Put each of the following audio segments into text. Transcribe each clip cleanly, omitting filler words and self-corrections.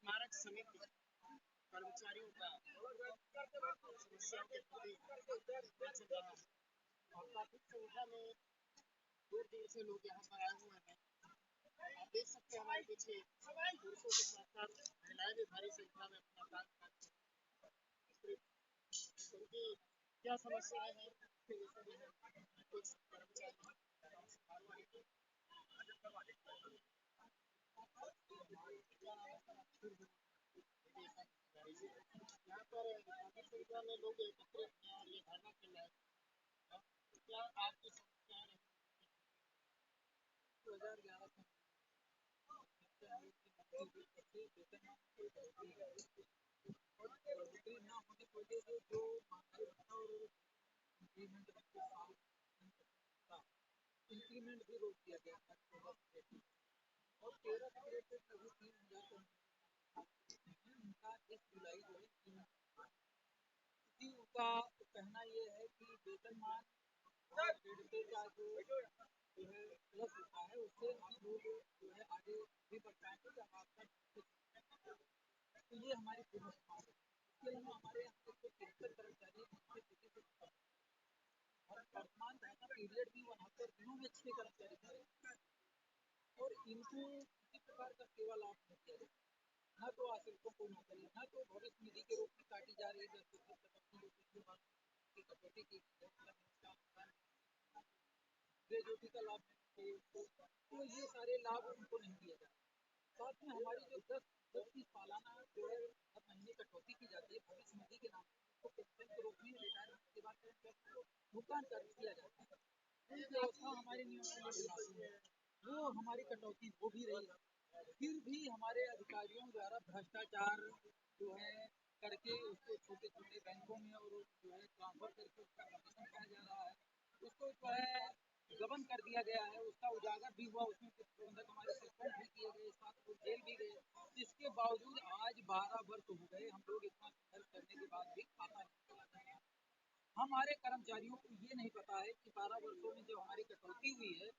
स्मारक समिति कर्मचारियों का समस्याओं के प्रति चल रहा है और काफी संख्या में दूर दूर से लोग यहाँ पर आए हुए हैं। आप देख सकते हैं हमारे पीछे पुरुषों के साथ साथ महिलाएं भी भारी संख्या में अपना काम करती हैं। उनकी क्या समस्याएं हैं उसके विषय में कुछ कर्मचारी यहाँ पर काफी संख्या में लोग एकत्रित हैं और ये धरना चल रहा है। तो क्या आपकी समस्याएं हैं? 2011 से बढ़ोतरी न होने की वजह से जो महंगाई भत्ता और इंक्रीमेंट था, इंक्रीमेंट भी रोक दिया गया था और 13 ग्रेड पे कभी 3,000 उनका 1 जुलाई जो है क्योंकि उनका कहना ये है कि वेतनमान और पे का जो है प्लस होता है उससे हम लोग जो है आगे भी बढ़ पाएंगे या आपका तो ये हमारी पूर्ण मांग है। इसके अलावा हमारे यहाँ पे जो 73 कर्मचारी और वर्तमान धरना पीरियड भी 72 दिनों में 6 कर्मचारी थे और इनको किसी प्रकार का सेवा लाभ नहीं दिया जाता, न तो आश्रितों को नौकरी, न तो भविष्य निधि के रूप में काटी जा रही है कटौती की ग्रेजुएटी का लाभ तो ये सारे लाभ उनको नहीं दिए जाते। साथ में हमारी जो 10 की सालाना जो है हर महीने कटौती की जाती है भविष्य निधि के नाम पर, तो पेंशन के रूप में रिटायरमेंट के बाद भुगतान कर दिया जाता है। वो व्यवस्था हमारे नियमों में लागू है, वो हमारी कटौती हो भी रही है, फिर भी हमारे अधिकारियों द्वारा भ्रष्टाचार जो है करके उसको छोटे छोटे बैंकों में और जो है ट्रांसफर करके उसका कमीशन पाया जा रहा है, उसको जो है गबन कर दिया गया है, उसका उजागर भी हुआ, उसमें कुछ प्रबंधक हमारे सस्पेंड भी किए गए, साथ लोग जेल भी गए। इसके बावजूद आज 12 वर्ष हो गए, हम लोग इतना संघर्ष करने के बाद भी खाता नहीं चला है। हमारे कर्मचारियों को ये नहीं पता है कि 12 वर्षों में जो हमारी कटौती हुई है,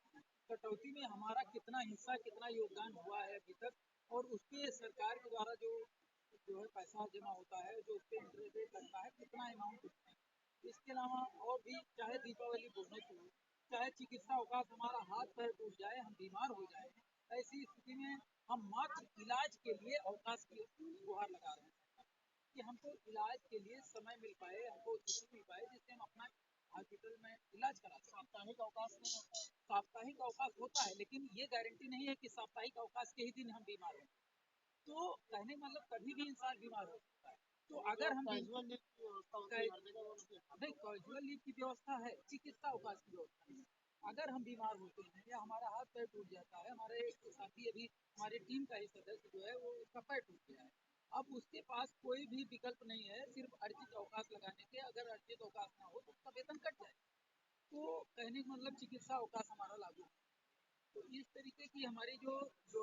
कटौती में हमारा कितना हिस्सा, कितना योगदान हुआ है अभी तक, और उसके सरकार के द्वारा जो है पैसा जमा होता है, जो उसके इंटरेस्ट रेट लगता है, कितना अमाउंट होता है। इसके अलावा और भी चाहे दीपावली बोनस हो, चाहे चिकित्सा अवकाश, हमारा हाथ पैर टूट जाए, हम बीमार हो जाए, ऐसी स्थिति में हम मात्र इलाज के लिए अवकाश की गुहार लगा रहे हैं कि हमको इलाज के लिए समय मिल पाए, हमको छुट्टी मिल पाए जिससे हम अपना हॉस्पिटल में इलाज करा सकते। साप्ताहिक अवकाश नहीं होता है, साप्ताहिक अवकाश होता है, लेकिन ये गारंटी नहीं है कि साप्ताहिक अवकाश के ही दिन हम बीमार हों। तो कहने मतलब कभी भी इंसान बीमार हो सकता है। तो अगर हम कैजुअल लीव की व्यवस्था नहीं, कैजुअल लीव की व्यवस्था है, चिकित्सा अवकाश की व्यवस्था नहीं है। अगर हम बीमार होते हैं या हमारा हाथ पैर टूट जाता है, हमारे एक साथी अभी हमारे टीम का ही सदस्य जो है वो उसका पैर टूट गया है, अब उसके पास कोई भी विकल्प नहीं है सिर्फ अर्जित अवकाश लगाने के, अगर अर्जित अवकाश ना हो तो उसका वेतन कट जाए। तो कहने का मतलब चिकित्सा अवकाश हमारा लागू है। तो इस तरीके की हमारी जो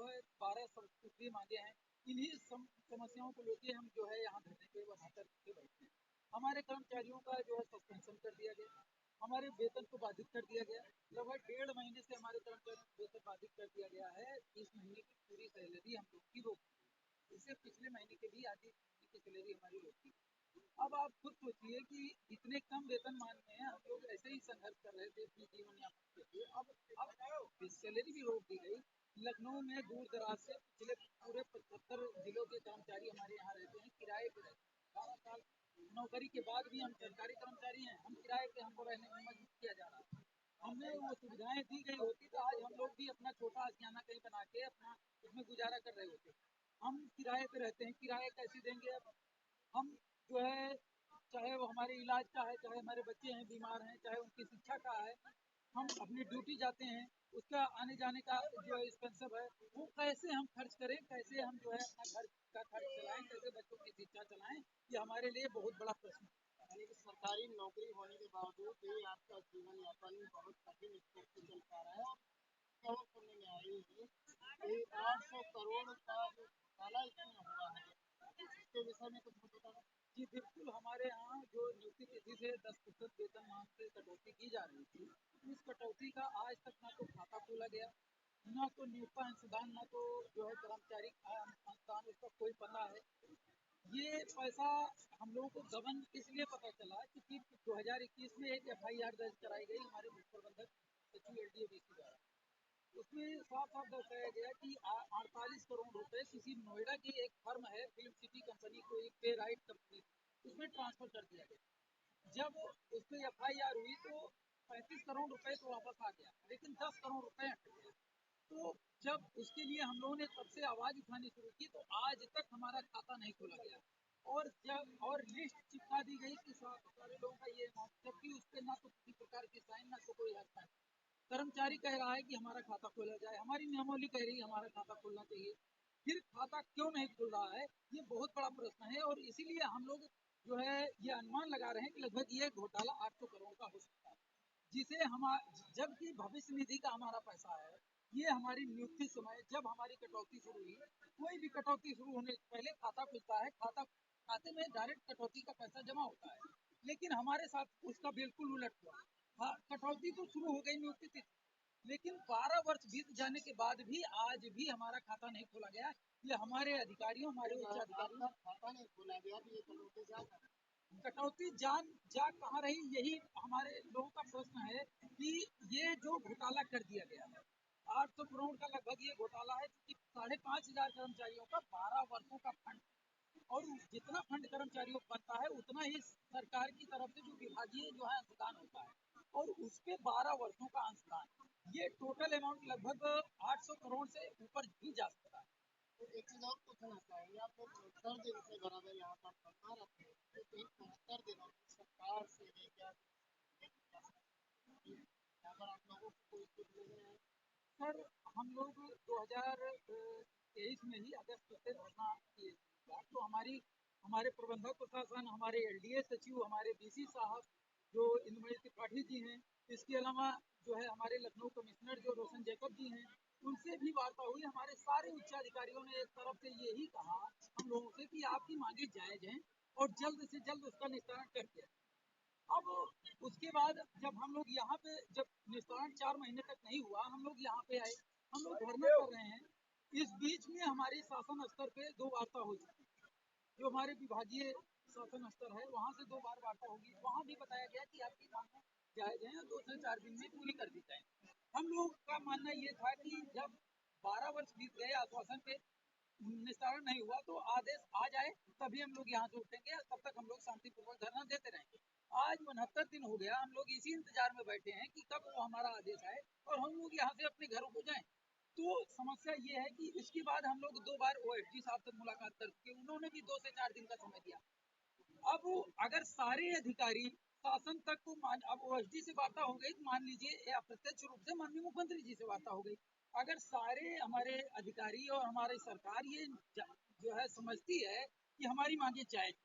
है 12 सूत्रीय मांगे हैं, इन्हीं समस्याओं को लेके हम जो है यहाँ धरने पे बनाकर बैठे हैं। हमारे कर्मचारियों का जो है सस्पेंशन कर दिया गया, हमारे वेतन को बाधित कर दिया गया, लगभग 1.5 महीने से हमारे कर्मचारियों को वेतन बाधित कर दिया गया है। इस महीने की पूरी सैलरी हम लोग की रोक दी, इससे पिछले महीने के भी आधी की सैलरी हमारी रोक दी। अब आप खुद सोचिए कि इतने कम वेतनमान में हम लोग ऐसे ही संघर्ष कर रहे थे अपने जीवन यापन के लिए, अब सैलरी भी रोक दी गई। लखनऊ में दूर दराज से पिछले पूरे 75 जिलों के कर्मचारी हमारे यहाँ रहते हैं, किराए पे रहते हैं। 12 साल नौकरी के बाद भी हम सरकारी कर्मचारी हैं, हम किराए पे हमको रहने में मजबूर किया जा रहा है। हमें वो सुविधाएं दी गई होती तो आज हम लोग भी अपना छोटा आशियाना कहीं बना के अपना उसमें गुजारा कर रहे होते। हम किराए पे रहते हैं, किराए कैसे देंगे? अब हम जो है चाहे वो हमारे इलाज का है, चाहे हमारे बच्चे हैं बीमार हैं, चाहे उनकी शिक्षा का है, हम अपनी ड्यूटी जाते हैं, उसका आने जाने का जो है एक्सपेंसिव है, वो कैसे हम खर्च करें, कैसे हम जो है अपना घर का खर्च चलाएं, कैसे बच्चों की शिक्षा चलाएं, ये हमारे लिए बहुत बड़ा प्रश्न है। सरकारी नौकरी होने के बावजूद भी आपका जीवन यापन बहुत कठिन स्तर से चल पा रहा है और खबर सुनने में आई है कि 800 करोड़ का जो घोटाला इसमें हुआ है, इसके विषय में कुछ बताना। जी बिल्कुल, हमारे यहाँ जो नियुक्ति तिथि से 10% वेतनमान से कटौती की जा रही थी, उस कटौती का आज तक ना तो खाता खोला गया, ना तो नियोक्ता अंशदान, ना तो जो है कर्मचारी अंशदान उसका कोई पता है। ये पैसा हम लोगों को गबन इसलिए पता चला क्योंकि 2021 में एक एफआईआर दर्ज कराई गई हमारे मुख्य प्रबंधक सचिव एलडीओबीसी द्वारा। उसमें साफ साफ दर्शाया गया कि 48 करोड़ रुपए किसी नोएडा की एक फर्म है फिल्म सिटी कंपनी को, एक पे राइट कंपनी, उसमें ट्रांसफर कर दिया गया। जब उस पर एफआईआर हुई तो 35 करोड़ रुपए तो वापस आ गया, लेकिन 10 करोड़ रुपए हट गए। तो जब उसके लिए हम लोगों ने तब से आवाज उठानी शुरू की तो आज तक हमारा खाता नहीं खोला गया। और लिस्ट चिपका दी गई कि सारे लोगों का ये अमाउंट, जबकि उस पर ना तो किसी प्रकार की साइन ना तो कोई हस्ताक्षर। कर्मचारी कह रहा है कि हमारा खाता खोला जाए, हमारी नियमावली कह रही है हमारा खाता खोलना चाहिए, फिर खाता क्यों नहीं खुल रहा है, ये बहुत बड़ा प्रश्न है। और इसीलिए हम लोग जो है ये अनुमान लगा रहे हैं कि लगभग ये घोटाला 800 करोड़ का हो सकता है, जिसे हम, जबकि भविष्य निधि का हमारा पैसा है, ये हमारी नियुक्ति समय जब हमारी कटौती शुरू हुई, कोई भी कटौती शुरू होने से पहले खाता खुलता है, खाते में डायरेक्ट कटौती का पैसा जमा होता है। लेकिन हमारे साथ उसका बिल्कुल उलट हुआ। हाँ, कटौती तो शुरू हो गई नियुक्ति तिथि, लेकिन 12 वर्ष बीत जाने के बाद भी आज भी हमारा खाता नहीं खोला गया। ये हमारे अधिकारियों, हमारे उच्च अधिकारियों खाता नहीं खोला गया, तो ये कटौती जान जा कहाँ रही, यही हमारे लोगों का प्रश्न है कि ये जो घोटाला कर दिया गया है 800 करोड़ का लगभग ये घोटाला है, कि 5,500 कर्मचारियों का 12 वर्षों का फंड, और जितना फंड कर्मचारियों को बनता है उतना ही सरकार की तरफ से जो विभागीय जो है अंशदान होता है, और उस पे 12 वर्षों का अंशदान, ये टोटल अमाउंट लगभग 800 करोड़ से ऊपर भी जा सकता है। तो एक चीज और पूछना चाहेंगे, आप लोग 70 दिन से बराबर यहाँ पर धरना रखते हैं, तो इन 72 दिनों में सरकार से क्या यहाँ पर आप लोगों को कोई कुछ नहीं है? सर, हम लोग 2023 में ही अगस्त से धरना किए, तो हमारे प्रबंधक प्रशासन, हमारे एलडीए सचिव, हमारे डीसी साहब जो इंद्रमणि त्रिपाठी जी हैं, इसके अलावा जो है हमारे लखनऊ कमिश्नर जो रोशन जैकब जी हैं, उनसे भी वार्ता हुई। हमारे सारे उच्च अधिकारियों ने एक तरफ से यही कहा हम लोगों से कि आपकी मांगे जायज हैं और जल्द से जल्द उसका निस्तारण कर दिया। अब उसके बाद जब हम लोग यहाँ पे, जब निस्तारण 4 महीने तक नहीं हुआ, हम लोग यहाँ पे आए, हम लोग धरना कर रहे हैं। इस बीच में हमारी शासन स्तर पे 2 वार्ता हो चुकी, जो हमारे विभागीय शासन स्तर है वहाँ से 2 बार वार्ता होगी। वहाँ भी बताया गया कि आपकी मांगें जायज हैं, 2 से 4 दिन में पूरी कर दी जाए। हम लोग का मानना ये था कि जब 12 वर्ष बीत गए आश्वासन पे निस्तारण नहीं हुआ, तो आदेश आ जाए तभी हम लोग यहाँ से उठेंगे, तब तक हम लोग शांतिपूर्वक धरना देते रहेंगे। आज 69 दिन हो गया, हम लोग इसी इंतजार में बैठे हैं कि कब वो हमारा आदेश आए और हम लोग यहाँ से अपने घरों को जाएं। तो समस्या ये है कि इसके बाद हम लोग 2 बार ओएसडी साहब से मुलाकात कर चुके, उन्होंने भी 2 से 4 दिन का समय दिया। अब अगर सारे अधिकारी शासन तक को मान, अब ओएसडी से वार्ता हो गई, मान लीजिए अप्रत्यक्ष रूप से माननीय मुख्यमंत्री जी से वार्ता हो गई। अगर सारे हमारे अधिकारी और हमारी सरकार ये जो है समझती है कि हमारी मांगे जायज,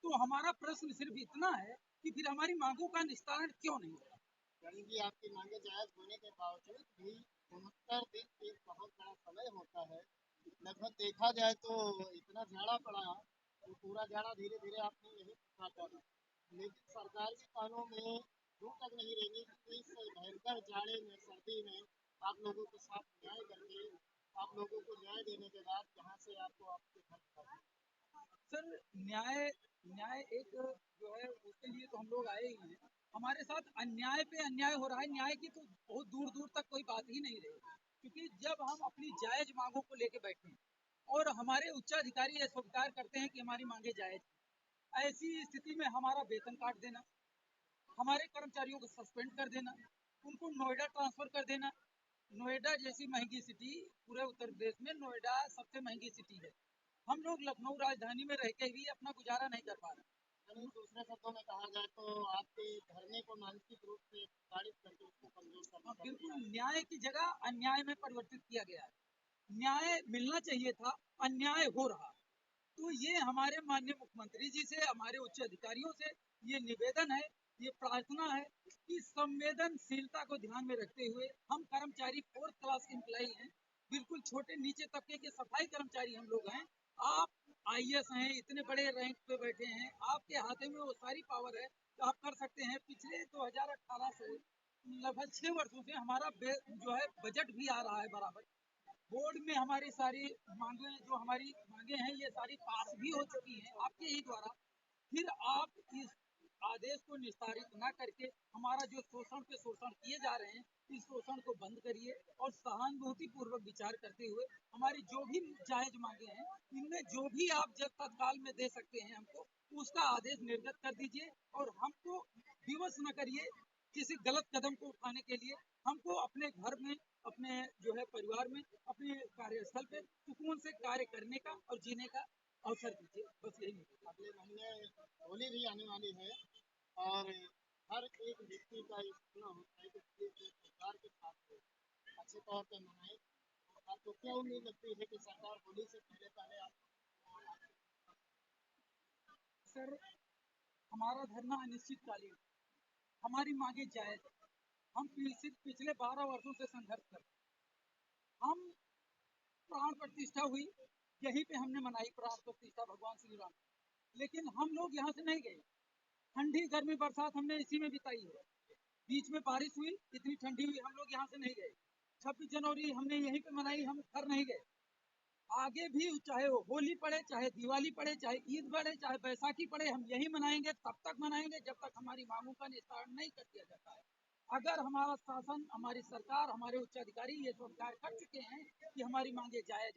तो हमारा प्रश्न सिर्फ इतना है कि फिर हमारी मांगों का निस्तारण क्यों नहीं होगा? यानी कि आपकी मांगे जायज होने के बावजूद भी 69 दिन एक बहुत बड़ा समय होता है। लगभग देखा जाए तो इतना झाड़ा पड़ा, वो पूरा झाड़ा धीरे धीरे आपने यही काटा था, लेकिन सरकार के कानों में दूर तक नहीं रहेंगी कि इस भयंकर जाड़े में, सर्दी में आप लोगों के साथ न्याय करके, आप लोगों को न्याय देने के बाद यहाँ से आपको आपके घर, सर न्याय न्याय एक जो है उसके लिए तो हम लोग आए ही हैं। हमारे साथ अन्याय पे अन्याय हो रहा है, न्याय की तो बहुत दूर दूर तक कोई बात ही नहीं रही, क्योंकि जब हम अपनी जायज मांगों को लेके बैठे हैं और हमारे उच्च अधिकारी ये स्वीकार करते हैं कि हमारी मांगे जायज, ऐसी स्थिति में हमारा वेतन काट देना, हमारे कर्मचारियों को सस्पेंड कर देना, उनको नोएडा ट्रांसफर कर देना। नोएडा जैसी महंगी सिटी, पूरे उत्तर प्रदेश में नोएडा सबसे महंगी सिटी है, हम लोग लखनऊ राजधानी में रह के भी अपना गुजारा नहीं कर पा रहे। यानी दूसरे शब्दों में कहा जाए तो आपके धरने को मानसिक रूप से प्रताड़ित करके उसको कमजोर करना, बिल्कुल न्याय की जगह अन्याय में परिवर्तित किया गया है। न्याय मिलना चाहिए था, अन्याय हो रहा। तो ये हमारे माननीय मुख्यमंत्री जी से, हमारे उच्च अधिकारियों से ये निवेदन है, ये प्रार्थना है कि संवेदनशीलता को ध्यान में रखते हुए, हम कर्मचारी 4th क्लास एम्प्लॉई हैं, बिल्कुल छोटे नीचे तबके के सफाई कर्मचारी हम लोग हैं। आप आईएएस हैं, इतने बड़े रैंक पे बैठे हैं, आपके हाथ में वो सारी पावर है तो आप कर सकते हैं। पिछले 2018 से लगभग 6 वर्षों से हमारा जो है बजट भी आ रहा है बराबर, बोर्ड में हमारी सारी मांगे जो हमारी मांगे हैं ये सारी पास भी हो चुकी हैं आपके ही द्वारा। फिर आप इस आदेश को निस्तारित न करके हमारा जो शोषण पे शोषण किए जा रहे हैं इस शोषण को बंद करिए और सहानुभूति पूर्वक विचार करते हुए हमारी जो भी जायज मांगे हैं इनमें जो भी आप जब तत्काल में दे सकते हैं हमको उसका आदेश निर्गत कर दीजिए और हमको विवश न करिए किसी गलत कदम को उठाने के लिए। हमको अपने घर में अपने जो है परिवार में अपने कार्यस्थल पे सुकून से कार्य करने का और जीने का अवसर दीजिए। बस यही मुझे अगले महीने होली भी आने वाली है और हर एक व्यक्ति का ये सपना होता है कि पुलिस सरकार के साथ हो, अच्छे तौर पे मनाए। तो आपको क्या उम्मीद लगती है कि सरकार होली से पहले पहले आप सर हमारा धरना अनिश्चितकालीन हमारी मांगे जायज है। हम पिछले 12 वर्षों से संघर्ष कर रहे हैं। हम प्राण प्रतिष्ठा हुई यहीं पे हमने मनाई प्राण प्रतिष्ठा भगवान श्री राम। लेकिन हम लोग यहाँ से नहीं गए। ठंडी गर्मी बरसात हमने इसी में बिताई है। बीच में बारिश हुई इतनी ठंडी हुई हम लोग यहाँ से नहीं गए। 26 जनवरी हमने यहीं पे मनाई, हम घर नहीं गए। आगे भी चाहे वो होली पड़े चाहे दिवाली पड़े चाहे ईद पड़े चाहे बैसाखी पड़े हम यही मनाएंगे, तब तक मनाएंगे जब तक हमारी मांगों का निस्तारण नहीं कर दिया जाता है। अगर हमारा शासन हमारी सरकार हमारे उच्च अधिकारी ये स्वीकार कर चुके हैं कि हमारी मांगे जायज